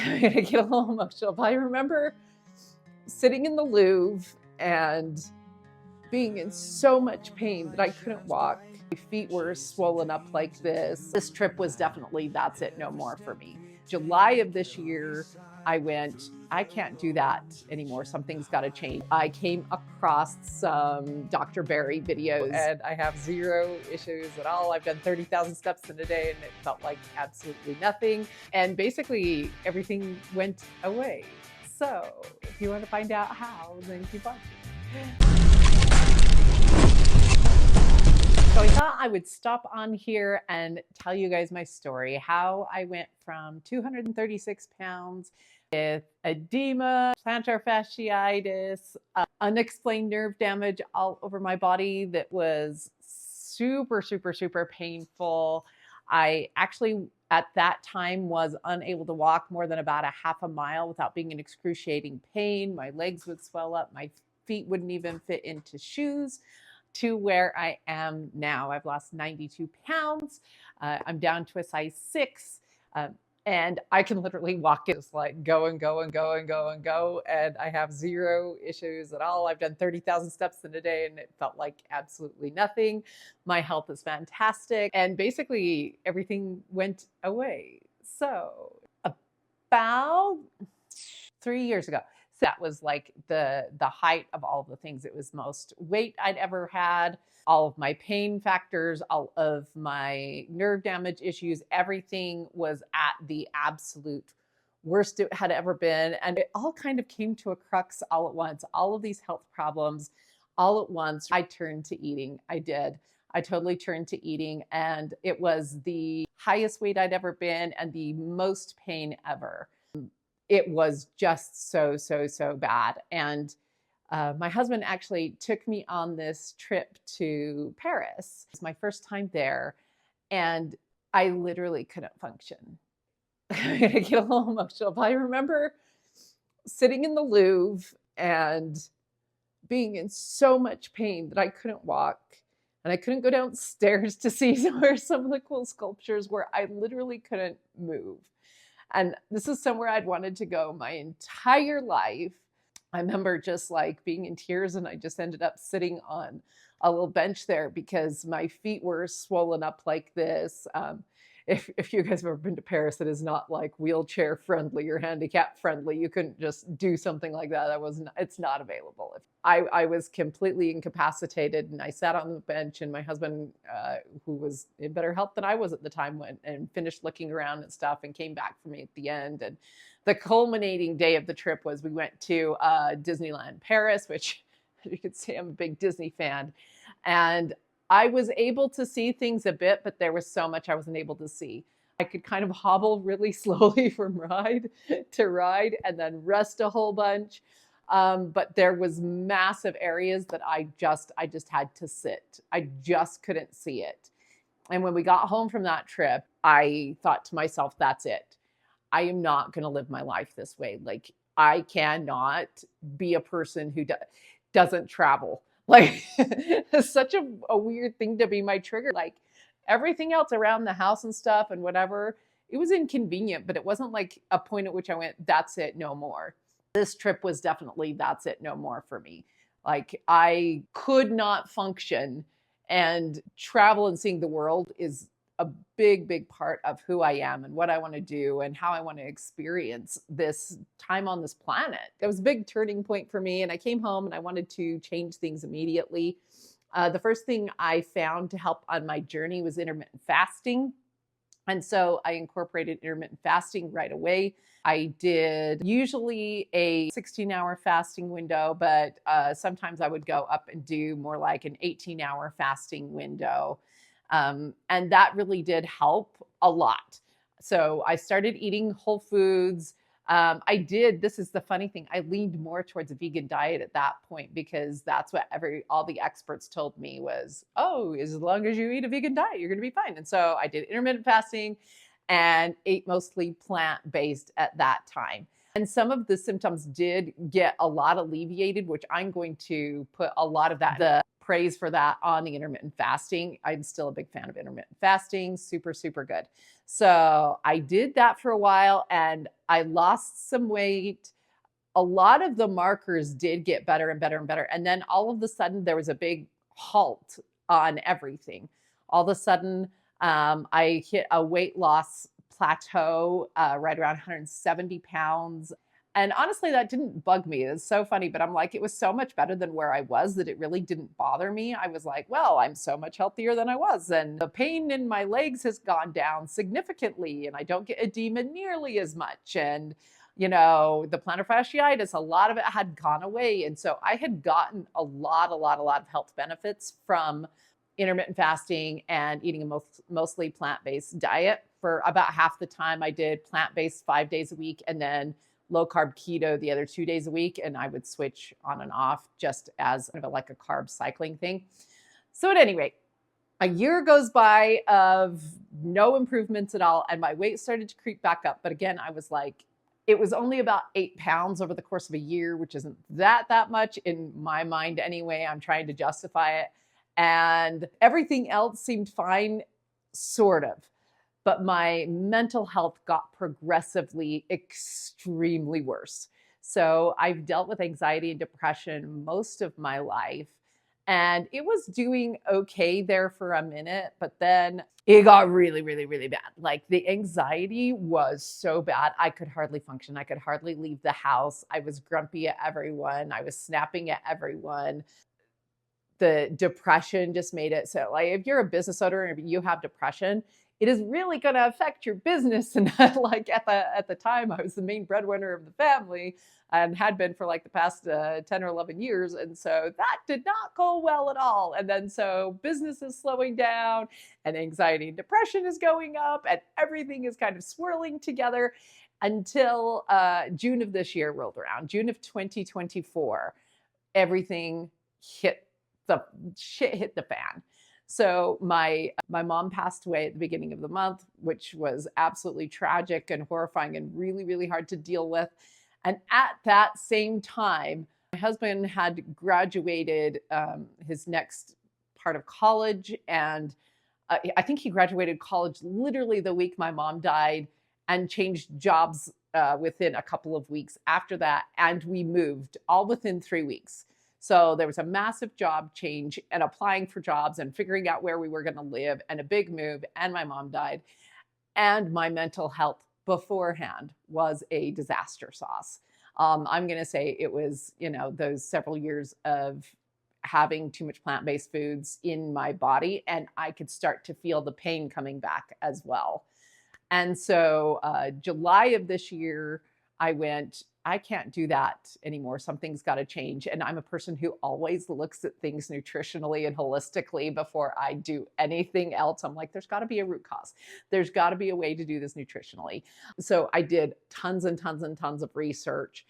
I'm gonna get a little emotional, but I remember sitting in the Louvre and being in so much pain that I couldn't walk. My feet were swollen up like this. This trip was definitely that's it, no more for me. July of this year, I went, I can't do that anymore. Something's got to change. I came across some Dr. Barry videos and I have zero issues at all. I've done 30,000 steps in a day and it felt like absolutely nothing. And basically everything went away. So if you want to find out how, then keep watching. So I thought I would stop on here and tell you guys my story, how I went from 236 pounds with edema, plantar fasciitis, unexplained nerve damage all over my body that was super, super, super painful. I actually, at that time, was unable to walk more than about a half a mile without being in excruciating pain. My legs would swell up. My feet wouldn't even fit into shoes. To where I am now. I've lost 92 pounds. I'm down to a size 6. And I can literally walk it, just like go and go and go and go and go. And I have zero issues at all. I've done 30,000 steps in a day and it felt like absolutely nothing. My health is fantastic. And basically everything went away. So about 3 years ago, that was like the height of all the things. It was most weight I'd ever had, all of my pain factors, all of my nerve damage issues, everything was at the absolute worst it had ever been. And it all kind of came to a crux all at once. All of these health problems all at once. I turned to eating. I did. I totally turned to eating, and it was the highest weight I'd ever been and the most pain ever. It was just so, so, so bad. And my husband actually took me on this trip to Paris. It was my first time there, and I literally couldn't function. I'm going to get a little emotional, but I remember sitting in the Louvre and being in so much pain that I couldn't walk. And I couldn't go downstairs to see where some of the cool sculptures were. I literally couldn't move. And this is somewhere I'd wanted to go my entire life. I remember just like being in tears, and I just ended up sitting on a little bench there because my feet were swollen up like this. If you guys have ever been to Paris, it is not like wheelchair friendly or handicap friendly. You couldn't just do something like that. It's not available. I was completely incapacitated, and I sat on the bench, and my husband, who was in better health than I was at the time, went and finished looking around and stuff and came back for me at the end. And the culminating day of the trip was we went to Disneyland Paris, which you could see I'm a big Disney fan. And I was able to see things a bit, but there was so much I wasn't able to see. I could kind of hobble really slowly from ride to ride and then rest a whole bunch. But there was massive areas that I just had to sit. I just couldn't see it. And when we got home from that trip, I thought to myself, that's it. I am not going to live my life this way. Like, I cannot be a person who doesn't travel. Like, it's such a weird thing to be my trigger. Like, everything else around the house and stuff and whatever, it was inconvenient, but it wasn't like a point at which I went, that's it, no more. This trip was definitely, that's it, no more for me. Like, I could not function, and travel and seeing the world is a big, big part of who I am and what I want to do and how I want to experience this time on this planet. It was a big turning point for me, and I came home and I wanted to change things immediately. The first thing I found to help on my journey was intermittent fasting. And so I incorporated intermittent fasting right away. I did usually a 16-hour fasting window, but sometimes I would go up and do more like an 18-hour fasting window. And that really did help a lot. So I started eating whole foods. This is the funny thing, I leaned more towards a vegan diet at that point because that's what all the experts told me was, oh, as long as you eat a vegan diet, you're going to be fine. And so I did intermittent fasting and ate mostly plant-based at that time. And some of the symptoms did get a lot alleviated, which I'm going to put a lot of that, the praise for that on the intermittent fasting. I'm still a big fan of intermittent fasting. Super, super good. So I did that for a while and I lost some weight. A lot of the markers did get better and better and better. And then all of a sudden there was a big halt on everything. All of a sudden I hit a weight loss plateau right around 170 pounds. And honestly, that didn't bug me. It's so funny, but I'm like, it was so much better than where I was that it really didn't bother me. I was like, well, I'm so much healthier than I was. And the pain in my legs has gone down significantly, and I don't get edema nearly as much. And, you know, the plantar fasciitis, a lot of it had gone away. And so I had gotten a lot of health benefits from intermittent fasting and eating a mostly plant-based diet. For about half the time, I did plant-based 5 days a week, and then low carb keto the other 2 days a week. And I would switch on and off just as kind of like a carb cycling thing. So at any rate, a year goes by of no improvements at all. And my weight started to creep back up. But again, I was like, it was only about 8 pounds over the course of a year, which isn't that much in my mind anyway. I'm trying to justify it. And everything else seemed fine, sort of. But my mental health got progressively extremely worse. So I've dealt with anxiety and depression most of my life. And it was doing okay there for a minute, but then it got really bad. Like the anxiety was so bad. I could hardly function. I could hardly leave the house. I was grumpy at everyone. I was snapping at everyone. The depression just made it so, like, if you're a business owner and you have depression, it is really going to affect your business. And like at the time, I was the main breadwinner of the family and had been for like the past 10 or 11 years. And so that did not go well at all. And then so business is slowing down and anxiety and depression is going up and everything is kind of swirling together until June of this year rolled around. June of 2024, everything hit the fan. So my mom passed away at the beginning of the month, which was absolutely tragic and horrifying and really hard to deal with. And at that same time, my husband had graduated his next part of college. And I think he graduated college literally the week my mom died and changed jobs within a couple of weeks after that. And we moved all within 3 weeks. So there was a massive job change and applying for jobs and figuring out where we were going to live and a big move. And my mom died. And my mental health beforehand was a disaster sauce. I'm going to say it was, you know, those several years of having too much plant-based foods in my body. And I could start to feel the pain coming back as well. And so July of this year, I went, I can't do that anymore. Something's got to change. And I'm a person who always looks at things nutritionally and holistically before I do anything else. I'm like, there's got to be a root cause. There's got to be a way to do this nutritionally. So I did tons and tons of research.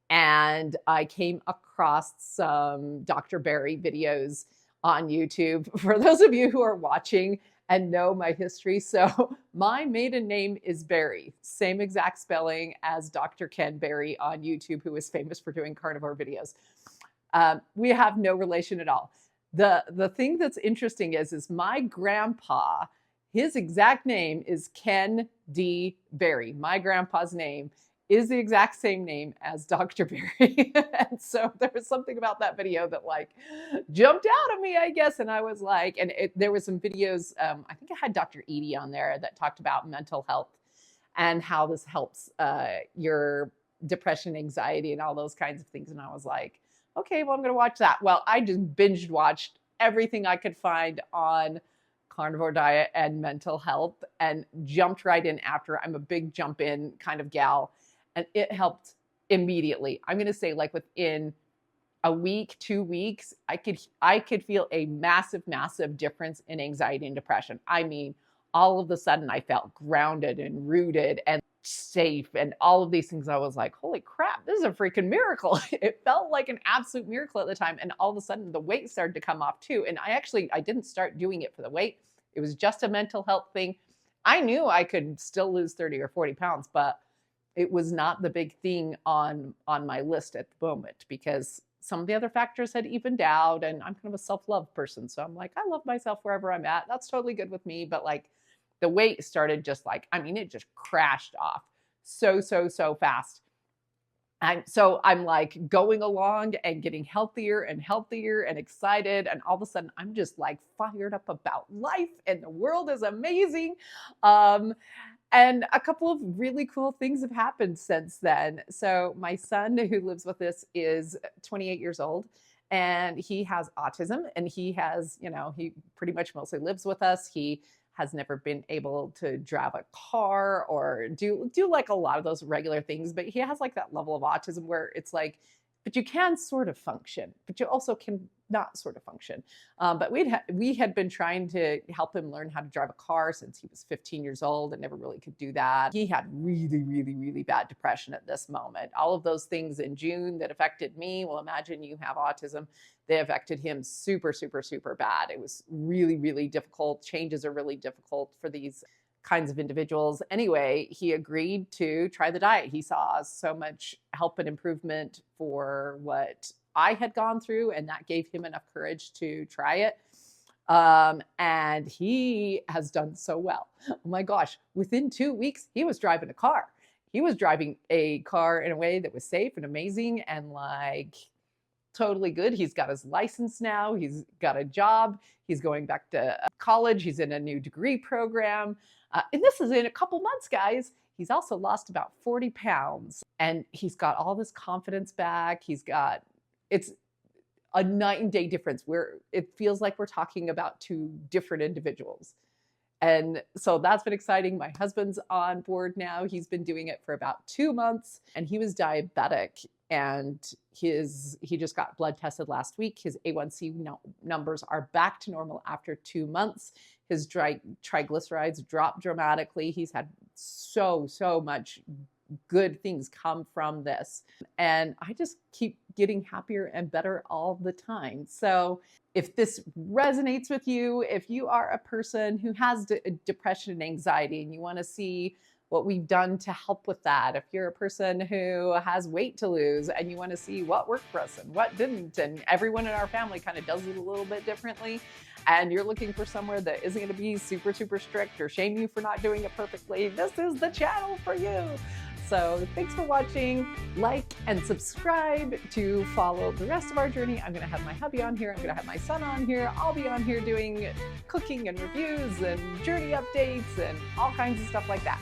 And I came across some Dr. Barry videos on YouTube. For those of you who are watching and know my history. So my maiden name is Barry, same exact spelling as Dr. Ken Berry on YouTube, who is famous for doing carnivore videos. We have no relation at all. The thing that's interesting is my grandpa, his exact name is Ken D. Berry. My grandpa's name is the exact same name as Dr. Berry. And so there was something about that video that like jumped out at me, I guess. And I was like, and there was some videos, I think I had Dr. Edie on there that talked about mental health and how this helps your depression, anxiety, and all those kinds of things. And I was like, okay, well, I'm going to watch that. Well, I just binge watched everything I could find on carnivore diet and mental health and jumped right in after. I'm a big jump in kind of gal. And it helped immediately. I'm going to say like within a week, 2 weeks, I could feel a massive difference in anxiety and depression. I mean, all of a sudden I felt grounded and rooted and safe and all of these things. I was like, holy crap, this is a freaking miracle. It felt like an absolute miracle at the time. And all of a sudden the weight started to come off too. And I didn't start doing it for the weight. It was just a mental health thing. I knew I could still lose 30 or 40 pounds, but it was not the big thing on my list at the moment because some of the other factors had evened out, and I'm kind of a self-love person. So I'm like, I love myself wherever I'm at. That's totally good with me. But like the weight started just like, I mean, it just crashed off so fast. I'm like going along and getting healthier and healthier and excited. And all of a sudden I'm just like fired up about life and the world is amazing. And a couple of really cool things have happened since then. So my son who lives with us is 28 years old and he has autism, and he has, he pretty much mostly lives with us. He has never been able to drive a car or do like a lot of those regular things, but he has like that level of autism where it's like, but you can sort of function, but you also can not sort of function. But we had been trying to help him learn how to drive a car since he was 15 years old and never really could do that. He had really bad depression at this moment. All of those things in June that affected me, well, imagine you have autism. They affected him super bad. It was really difficult. Changes are really difficult for these kinds of individuals. Anyway, he agreed to try the diet. He saw so much help and improvement for what I had gone through, and that gave him enough courage to try it. And he has done so well. Oh my gosh, within 2 weeks, he was driving a car. He was driving a car in a way that was safe and amazing and like totally good. He's got his license now. He's got a job. He's going back to college. He's in a new degree program. And this is in a couple months, guys. He's also lost about 40 pounds and he's got all this confidence back. It's a night and day difference where it feels like we're talking about two different individuals. And so that's been exciting. My husband's on board now. He's been doing it for about 2 months and he was diabetic, and he just got blood tested last week. His A1C numbers are back to normal after 2 months. His triglycerides dropped dramatically. He's had so much good things come from this. And I just keep getting happier and better all the time. So if this resonates with you, if you are a person who has depression and anxiety and you want to see what we've done to help with that, if you're a person who has weight to lose and you want to see what worked for us and what didn't, and everyone in our family kind of does it a little bit differently, and you're looking for somewhere that isn't going to be super strict or shame you for not doing it perfectly, this is the channel for you. So thanks for watching. Like and subscribe to follow the rest of our journey. I'm going to have my hubby on here. I'm going to have my son on here. I'll be on here doing cooking and reviews and journey updates and all kinds of stuff like that.